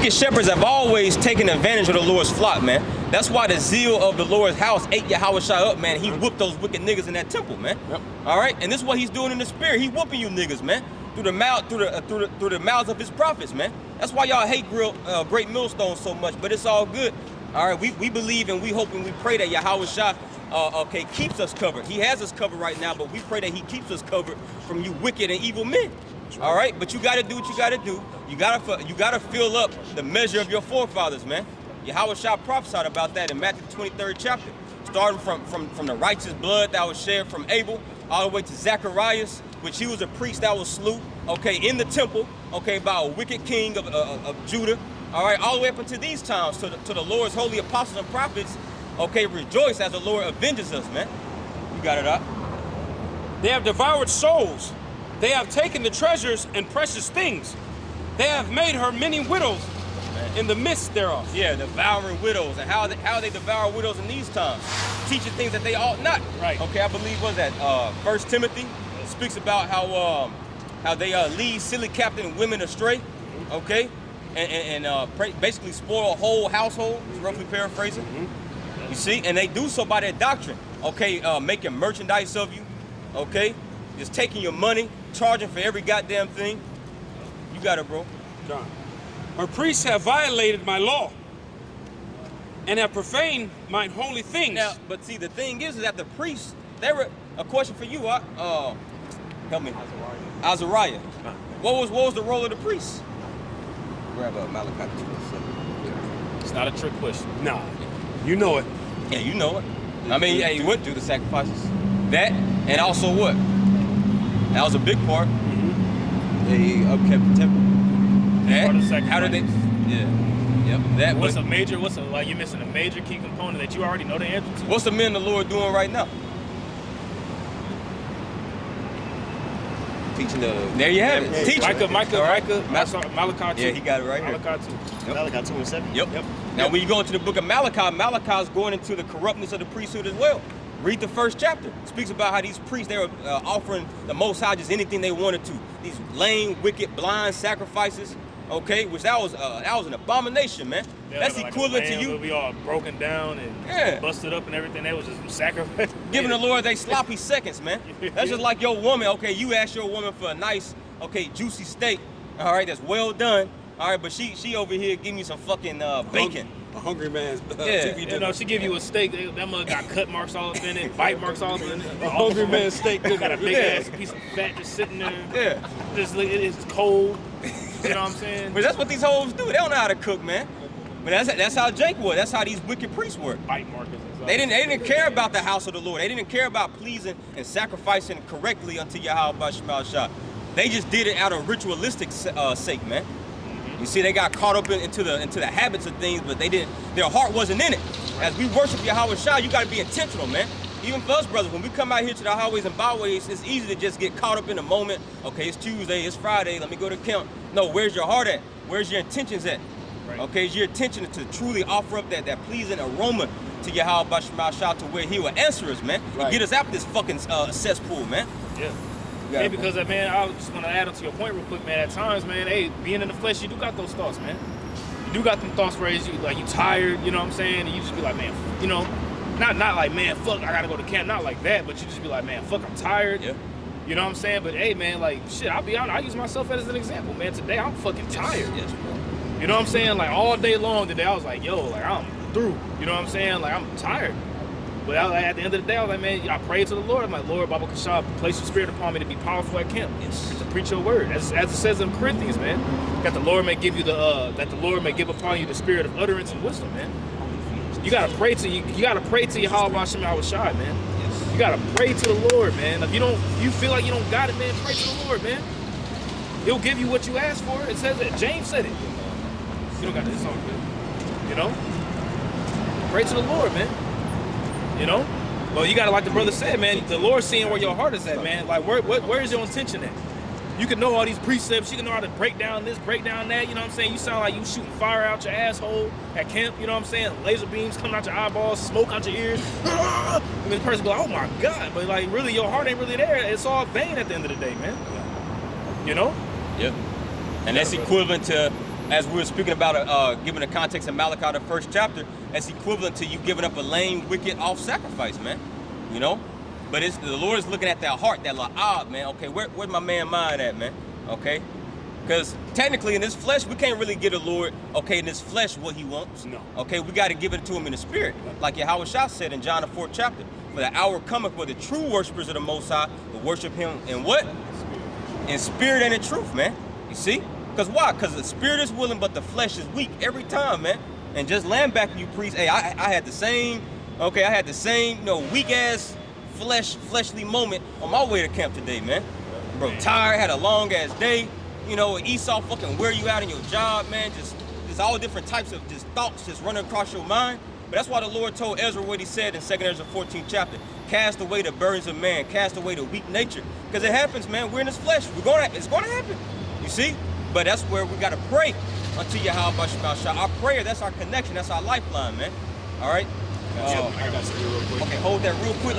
wicked shepherds have always taken advantage of the Lord's flock, man. That's why the zeal of the Lord's house ate Yahushua up, man. He whooped those wicked niggas in that temple, man. Yep. All right, and this is what he's doing in the spirit. He whooping you niggas, man, through the mouths of his prophets, man. That's why y'all hate Great Millstone so much, but it's all good. All right, we believe and we hope and we pray that Yahushua, keeps us covered. He has us covered right now, but we pray that he keeps us covered from you wicked and evil men. All right, but you got to do what you got to do. You got to fill up the measure of your forefathers, man. Yahushua prophesied about that in Matthew 23rd chapter, starting from the righteous blood that was shed from Abel all the way to Zacharias, which he was a priest that was slew, in the temple, by a wicked king of Judah. All right, all the way up until these times, to the Lord's holy apostles and prophets, rejoice as the Lord avenges us, man. You got it up. They have devoured souls. They have taken the treasures and precious things. They have made her many widows in the midst thereof. Yeah, devouring widows. And how they devour widows in these times? Teaching things that they ought not. Right. Okay, I believe, what was that? 1 Timothy speaks about how they lead silly captain women astray, okay? And basically spoil a whole household, roughly paraphrasing. You see? And they do so by their doctrine, making merchandise of you, just taking your money, charging for every goddamn thing. You got it, bro. John. Her priests have violated my law and have profaned mine holy things. Now, but see, the thing is that the priests, they were, a question for you, help me. Azariah. What was the role of the priests? Grab Malachi 2:7. It's not a trick question. Nah, you know it. Yeah, you know it. I mean, yeah, you would do the sacrifices. That, and also what? That was a big part. They upkept the temple. That, Part of the how did they? Yeah. Yep. That. Like you're missing a major key component that you already know the answer to. What's the men of the Lord doing right now? Teaching the... There you have it. Yeah, Teaching. Malachi 2. Yeah, he got it right here. Malachi 2. Malachi 2:7. Yep. Now, when you go into the book of Malachi, Malachi is going into the corruptness of the priesthood as well. Read the first chapter. It speaks about how these priests, they were offering the Most High just anything they wanted to. These lame, wicked, blind sacrifices, which that was an abomination, man. Yeah, that's like equivalent to you. Will be all broken down and busted up and everything. That was just sacrifice. Giving the Lord they sloppy seconds, man. That's just like your woman. You ask your woman for a nice, juicy steak, all right, that's well done, all right, but she over here giving you some fucking bacon. A hungry man's TV You know, she give you a steak. That mug got cut marks all up in it, bite marks all up in it. A hungry man's steak. Got a big ass piece of fat just sitting there. Yeah. It's cold. You know what I'm saying? But that's what these hoes do. They don't know how to cook, man. But that's how Jake was. That's how these wicked priests were. Bite markers. They didn't care about the house of the Lord. They didn't care about pleasing and sacrificing correctly unto Yahweh Shah. They just did it out of ritualistic sake, man. You see, they got caught up into the habits of things, but their heart wasn't in it. As we worship Yahweh Shah, you got to be intentional, man. Even for us, brothers, when we come out here to the highways and byways, it's easy to just get caught up in the moment. Okay, it's Tuesday, it's Friday, let me go to camp. No, where's your heart at? Where's your intentions at? Right. Okay, is your intention to truly offer up that pleasing aroma to Yahweh Shah to where he will answer us, man, and get us out this fucking cesspool, man. Yeah. Hey, because, man, I just want to add on to your point real quick, man. At times, man, hey, being in the flesh, you do got those thoughts, man. You do got them thoughts where you tired, you know what I'm saying? And you just be like, man, you know, not like, man, fuck, I got to go to camp, not like that, but you just be like, man, fuck, I'm tired. Yeah. You know what I'm saying? But, hey, man, like, shit, I'll be honest, I use myself as an example, man. Today, I'm fucking tired. Yes, bro. You know what I'm saying? Like, all day long today, I was like, yo, like, I'm through. You know what I'm saying? Like, I'm tired. But at the end of the day, I was like, man, I prayed to the Lord. I'm like, Lord, Baba Kashab, place your spirit upon me to be powerful at camp, to preach your word. As it says in Corinthians, man, that the Lord may give you that the Lord may give upon you the spirit of utterance and wisdom, man. You gotta pray to you gotta pray to Yahweh Shem Shai, man. You gotta pray to the Lord, man. If you feel like you don't got it, man, pray to the Lord, man. He'll give you what you ask for. It says that. James said it. You don't got this on good. You know? Pray to the Lord, man. You know? Well, you gotta, like the brother said, man, the Lord's seeing where your heart is at, man. Like, where is your intention at? You can know all these precepts, you can know how to break down this, break down that, you know what I'm saying? You sound like you shooting fire out your asshole at camp, you know what I'm saying? Laser beams coming out your eyeballs, smoke out your ears. And this person be like, oh my God. But like, really, your heart ain't really there. It's all vain at the end of the day, man. You know? Yep. And that's equivalent to as we were speaking about, giving the context of Malachi, the first chapter, that's equivalent to you giving up a lame, wicked off sacrifice, man. You know? But it's the Lord is looking at that heart, that la'ab, man. Okay, where's my man mind at, man? Okay? Because technically in this flesh, we can't really give the Lord, okay, in this flesh what he wants. No. Okay, we got to give it to him in the spirit. Like Yahweh Shah said in John the 4th chapter, for the hour cometh where the true worshipers of the Most High will worship him in what? In spirit and in truth, man. You see? Because why? Because the spirit is willing, but the flesh is weak every time, man. And just laying back you priest, hey, I had the same, okay, I had the same, weak ass fleshly moment on my way to camp today, man. Bro, tired, had a long ass day. Esau fucking wear you out in your job, man. Just all different types of just thoughts just running across your mind. But that's why the Lord told Ezra what he said in 2nd Ezra 14th chapter. Cast away the burdens of man, cast away the weak nature. Because it happens, man. We're in this flesh. It's gonna happen. You see? But that's where we gotta pray unto Yahweh Shah. Our prayer, that's our connection, that's our lifeline, man. All right? I got something real quick. Okay, hold that real quick.